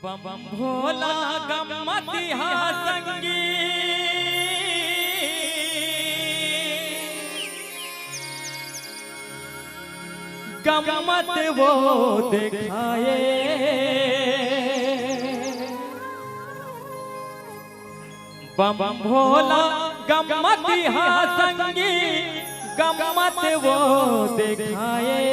बम बम भोला गम्मतिहा संगी गम्मत वो दिखाए बम बम भोला गम्मतिहा संगी गम्मत वो दिखाए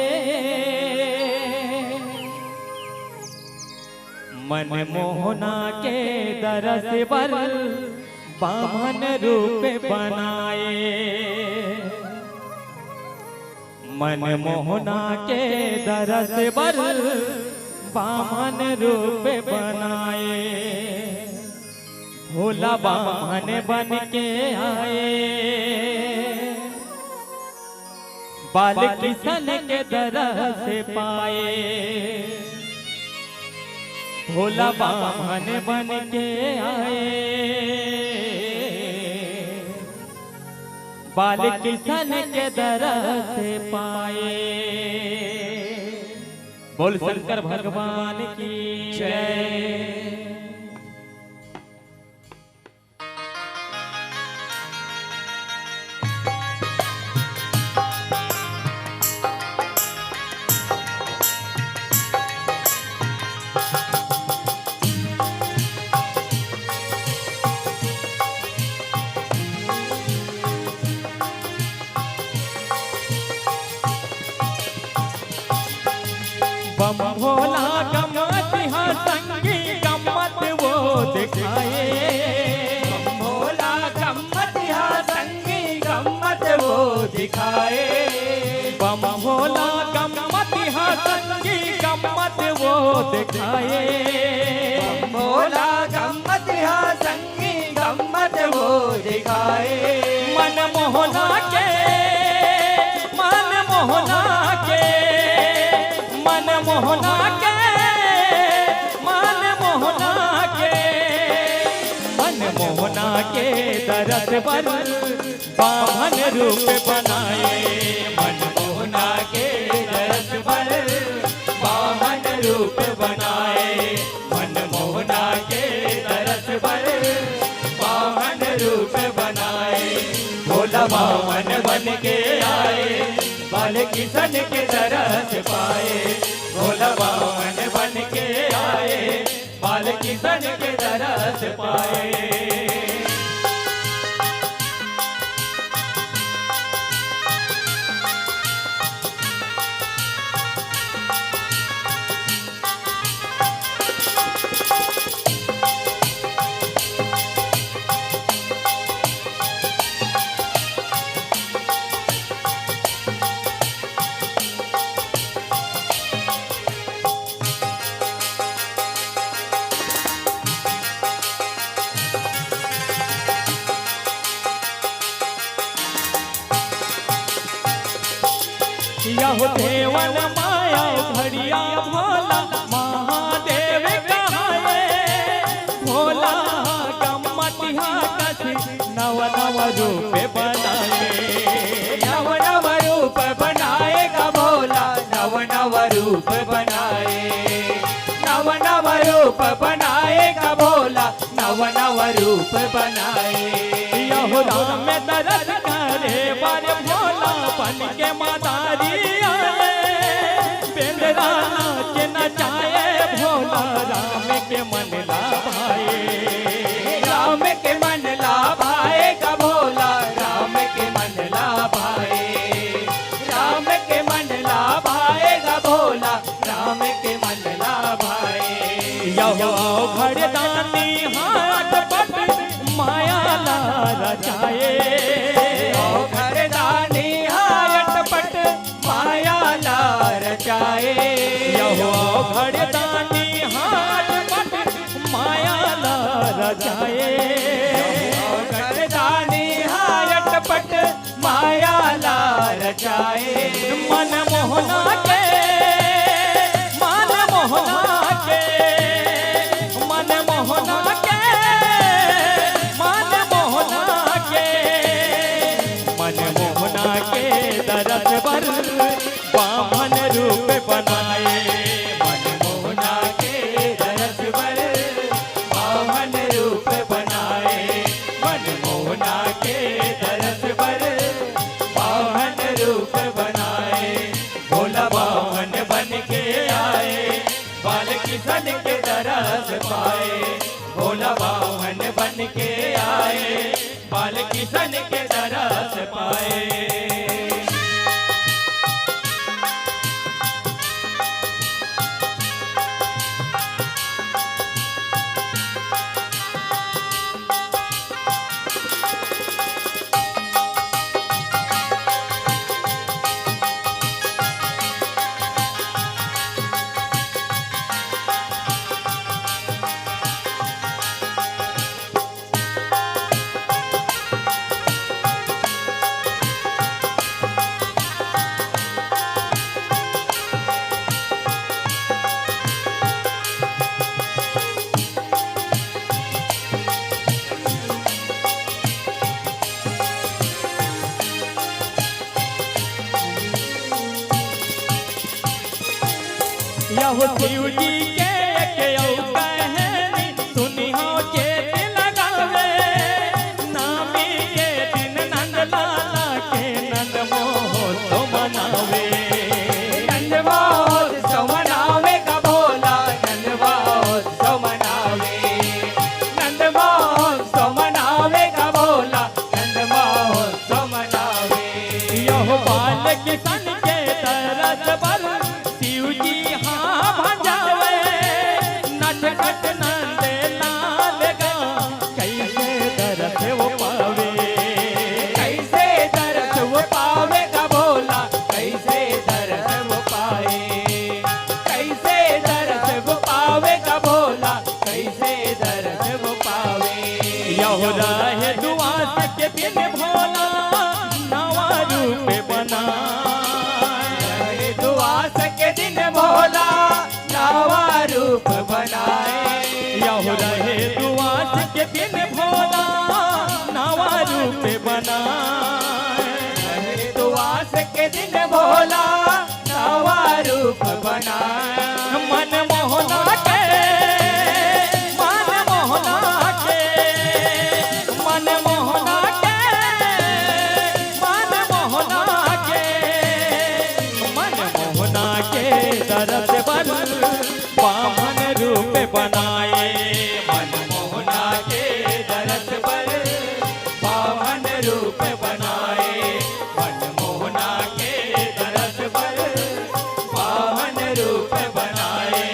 मन मोहना के दरस पर बामन रूप बनाए मन मोहना के दरस पर बामन रूप बनाए भोला बामन बन के आए बाल किशन के दरस पाए भोला बामन बन के आए बाल किशन के दरस पाए। बोल शंकर भगवान की जय। बम भोला गम्मतिहा संगी गम्मत वो दिखाए बम भोला गम्मतिहा संगी गम्मत वो दिखाए बम भोला गम्मतिहा संगी गम्मत वो दिखाए बम भोला गम्मतिहा संगी गम्मत वो दिखाए मन मोहना के मन मोहना के मन मोहना के मन मोहना के मन मोहना के दरस पर बामन रूप बनाए मन मोहना के दरस पर बामन रूप बनाए मन मोहना के दरस पर बामन रूप बनाए भोला बामन बन के आए बाल किशन के दरस पाए भोला बामन बन के आए बाल किशन के दरस पाए। यह देवन माया भरिया भोला महादेव कहाए भोला गम्मतिहा कथि नव नव रूप बनाए नव नव रूप बनाएगा भोला नव नव रूप बनाए नव नव रूप बनाएगा भोला नव नव रूप बनाए यह राम में दरस करे बार भोला बन के मदारी आए बेंदरा नाच नचाए भोला राम के मन लाभाए राम के मन लाभाएगा भोला राम के मन लाभाए राम के मन लाभाएगा भोला राम के मन लाभाए यह घरदानी हाथ पट माया ला रचाए घरदानी हाथ पट माया ला रचाए यह घरदानी हाथ पट माया ला रचाए घरदानी हाथ पट माया ला रचाए मन मोहना के मन मोहना के मन मोहना के मन मोहना के मन मोहना के दरस पर बामन रूप बनाए मन मोहना के दरस पर बाल किशन के दरस पाए। यहो शिव जी के कहानी सुनी हो चेत लगावे, नामी के दिन नंद लाला के नंद महोत्सव मनावे। नंद महोत्सव मनावे का भोला, नंद महोत्सव मनावे। नंद महोत्सव मनावे का भोला, नंद महोत्सव मनावे। यहो बाल किशन के तरस पर शिव जी भजावे, नटखट नंद लाल गा कैसे दरस वो पावे। कैसे दरस वो पावे का भोला, कैसे दरस वो पाए। कैसे दरस वो पावे का भोला, कैसे दरस वो पावे। यहो रहे दुआस के दिन भोला नवा रूप बनाए। दुआस के दिन भोला नवा रूप बनाए। यहो रहे दुआस के दिन भोला नवा रूप बनाए। दुआस के दिन भोला नवा रूप बनाए। मन मोहना के, मन मोहना के, मन मोहना के, मन मोहना के, मन मोहना के दरस पर बामन रूप बनाए। मन मोहना के दरस पर पावन रूप बनाए। मन मोहना के दरस पर पावन रूप बनाए।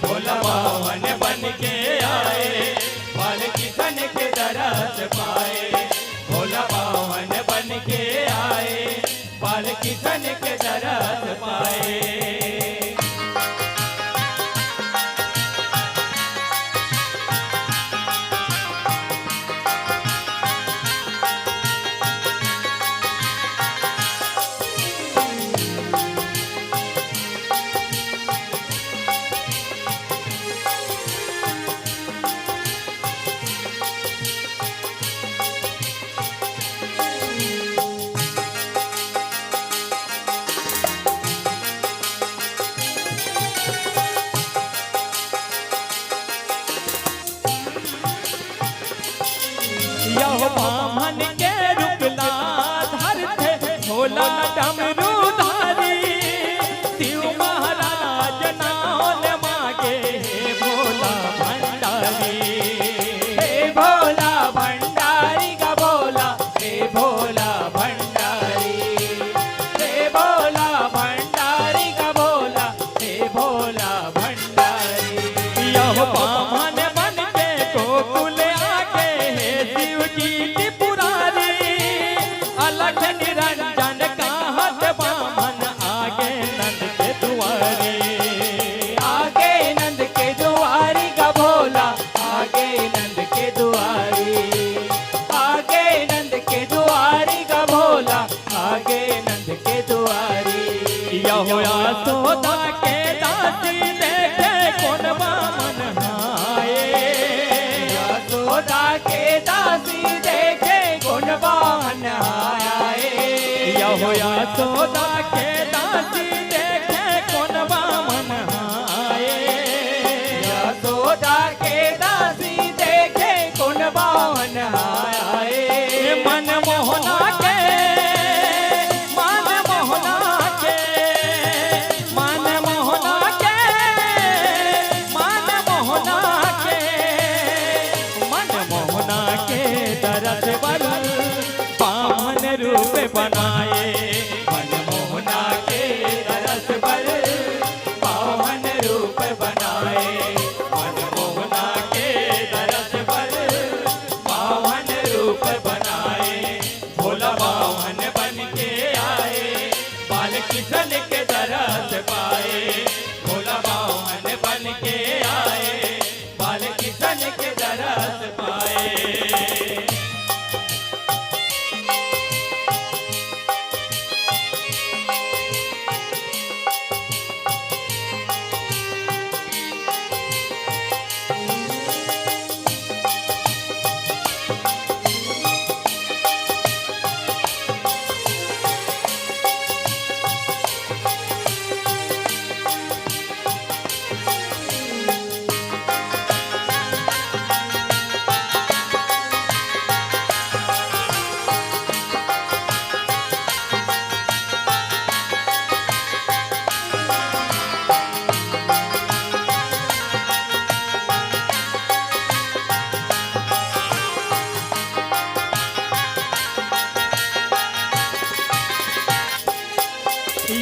भोला पावन बन के आए, बाल किशन के दरस पाए। भोला पावन बन के आए, बाल किशन के दरस पाए। यह बामन के रुकला धर थे भोला डमरू धारी। शिव महाराज नाम मांगे भोला भंडारी। हे भोला भंडारी का भोला, हे भोला भंडारी। हे भोला भंडारी का भोला, हे भोला भंडारी। यह बामन बन के गोकुल आके हे शिव जी त्रिपुरारी। अलख निरंजन कहत बामन आगे नंद के दुआरी। आगे नंद के दुआरी का भोला, आगे नंद के दुआरी। आगे नंद के दुआरी का भोला, आगे नंद के दुआरी। यहोया सोदा के दासी देखे कौन बामन आए। यशोदा के दासी देखे कौन बामन आए। यहोया सोदा के दासी देखे कौन बामन आए। यशोदा के दासी देखे कौन बामन आए। मन मोहना के, मन मोहना के, मन मोहना के, मन मोहना के, मन मोहना के दरस पर बनाए। मनमोहना के दरस पर पावन रूप बनाए। मनमोहना के दरस पर पावन रूप बनाए। भोला बावन बन के आए, बाल किशन के दरस पाए। भोला बावन बन के आए, बाल किशन के दरस पाए।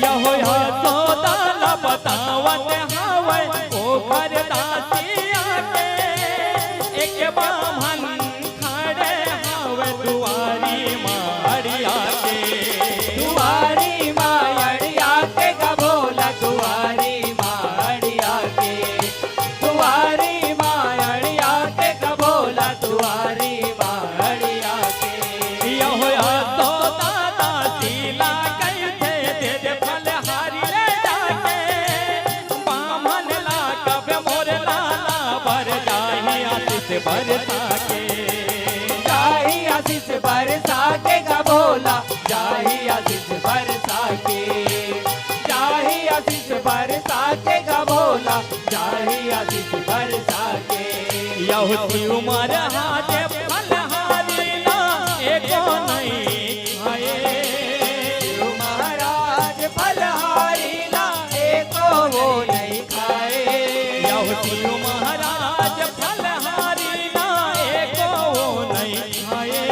यहो यशोदा न बतावत हवे ओकर दासिया के। एक बामन खड़े हवे दुआरी मारिया के। दुआरी मायड़िया के गभोला दुआरी मायड़िया के। दुआरी मायड़िया के गभोला दुआरी मायड़िया के। यहो यशोदा दासी लागई थे दे दे फलहारी ले जाके। बामन ला कब मोर लाला बर जाही आशीष बरसा के। जाही आशीष बरसा के गभोला जाही आशीष बरसा के। जाही आशीष बरसा के गभोला जाही आशीष बरसा के। यहुती उमर हाथे फलहारी ला एको नहीं खाए। महाराज फलहारी ला एको वो नहीं खाए। यहुती महाराज फलहारी ला एको नहीं खाए।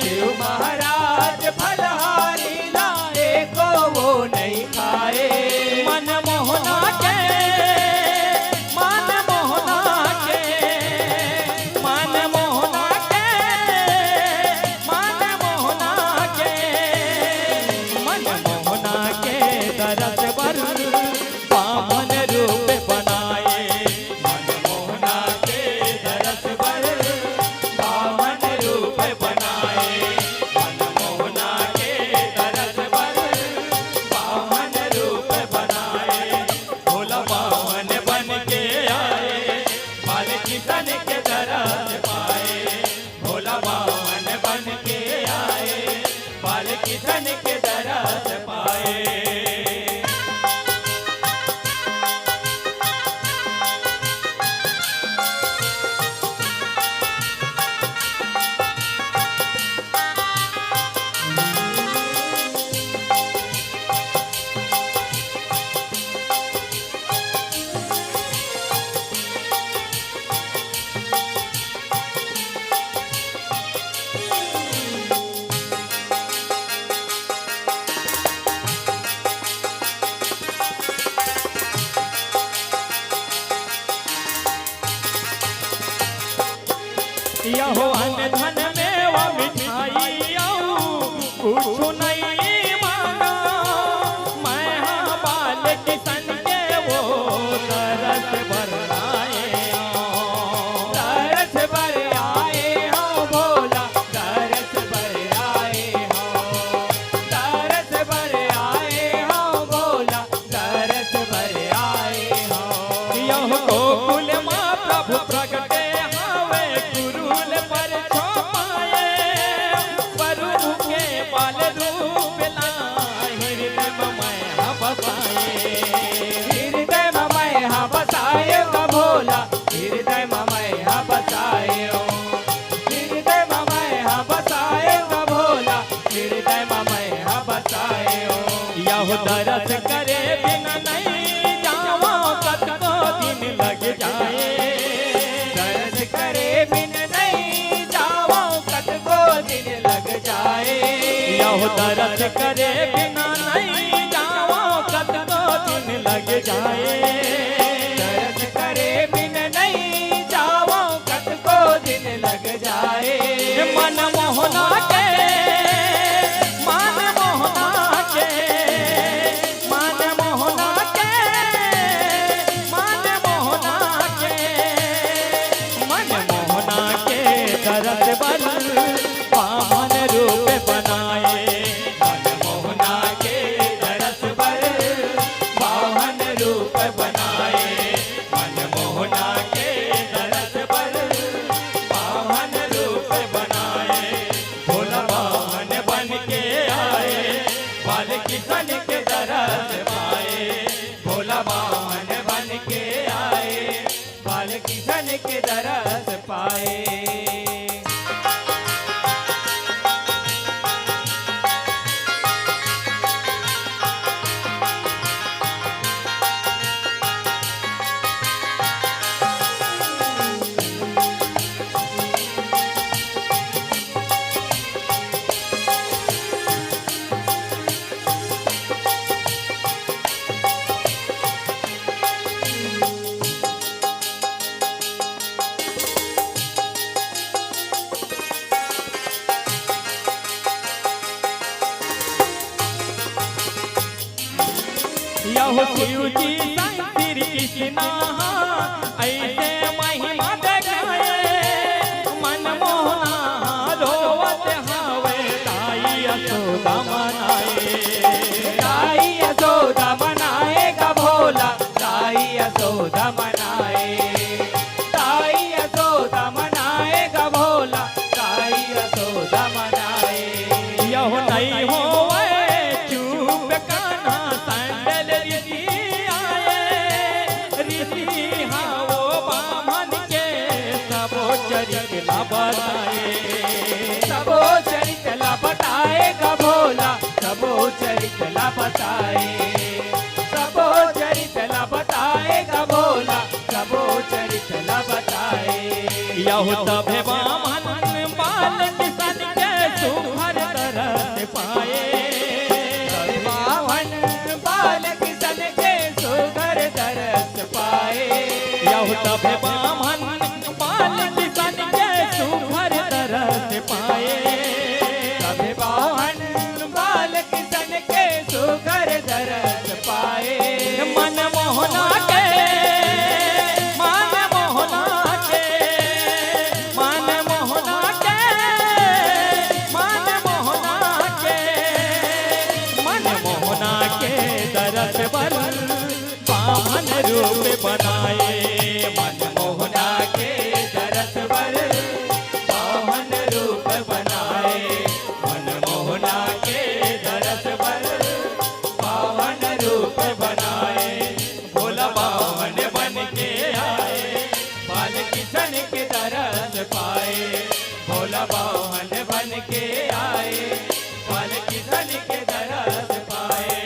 शिव महाराज फलहारी ला एको वो नहीं खाए। मनमोहना के, मनमोहना के, मनमोहना के, मनमोहना के, मनमोहना के दरस पर पावन रूप बनाए। मनमोहना के दरस पर पावन रूप बनाए। मनमोहना के दरस पर पावन रूप बनाए। भोला बावन बन के आए, बाल किशन के दरस पाए। भोला बावन बन के आए। बाल किशन के दरस पाए। यहो अन्न धन मेवा मिठाई कुछ नहीं मांगा। मैं हाँ बाल किशन के वो तरस भर आए। दरस पर आए हो भोला दरस पर आए हो। दरस पर आए हो भोला दरस पर आए हो। यह गोकुल माँ प्रभु प्रगटे हवे गुरुल पर छुपाए। प्रभु के बाल रूप लाए हृदय में बसाए। हृदय ममय हा बसाए हो भोला हृदय ममय हा बसाए हो। हृदय ममय हा बसाए हो भोला हृदय ममय हा बसाए हो। यह दरस करे बिना नहीं जावा कतको दिन लग जाए। दरस करे बिन नहीं जाओ कतको दिन लग जाए। यह यह दर्द करे बिना नहीं जाओ कत को दिन लग जाए दर्द करे बिन नहीं जाओ कत को दिन लग जाए मन मोहना के मन मोहना के मन मोहना के मन मोहना के मन मोहना के दर्द बल पावन रूप बनाए मन मोहना के दरस पर पावन रूप बनाए मन मोहना के दरस पर पावन रूप बनाए भोला बावन बन के आए बाल किशन के दरस पाए भोला बावन बन के आए बाल किशन के दरस पाए यह शिव जी श्री कृष्णा ऐसे महिमा देखाए मन मोहना रोवत हावे ताई यशोदा मनाए ताई यशोदा मनाएगा भोला ताई यशोदा मनाए ताई यशोदा मनाएगा भोला ताई यशोदा मनाए यह नहीं होवे चुप कान्हा सैंडल ऋषि आए ऋषि हाँ वो बामन के सबो चरित न बताए सबो चरित ला बताएगा भोला सबो चरित ला बताए सबो चरित ला बताएगा भोला सबो चरित ला बताए यह तभे बामन बाल किशन के सुभर तरस पाए बावन बाल किशन के सुगर दरस पाए यह तभे बामन बाल किशन के सुभर तरस पाए सभे बावन बाल किशन के सुगर दरस पाए मन मोहना के मन मोहना के मन मोहना के मन मोहना के मन मोहना के दरस बर पावन रूप बनाए मन मोहना के दरस पर पावन रूप बनाए मन मोहना के दरस पर पावन रूप बनाए भोला बावन बन के आए बाल किशन के दरस पाए भोला बावन बन के आए बाल किशन के दरस पाए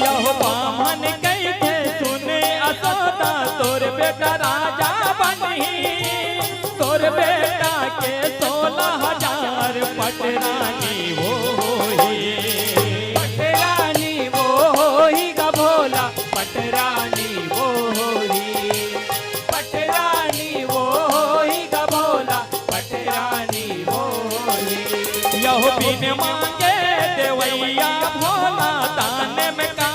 यह बामन कैसे सुने असोदा तोर बेटा राजा बनी तोर बेटा के 16,000 पटरानी वो होई पटरानी वो होई गा भोला पटरानी वो होई पटरानी वो होई गा भोला पटरानी वो होई यह बिन मांगे देवैया भोला दान में का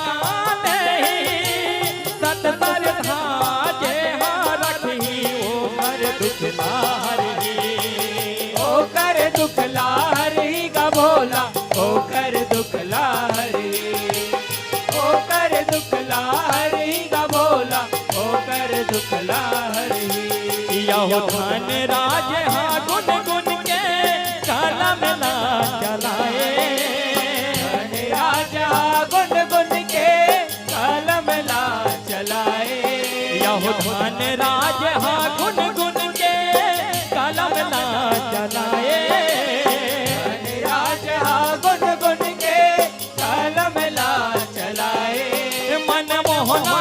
नहीं सत सरधा जे हा रखी दुख लहरी यहो धन राज हाँ गुन गुन के कलम ना चलाए राजा गुन गुन के कलम ला चलाए यहो धन राज हाँ गुन गुन के कलम ना चलाए राजा गुन गुन के कलम ला चलाए मन मोहना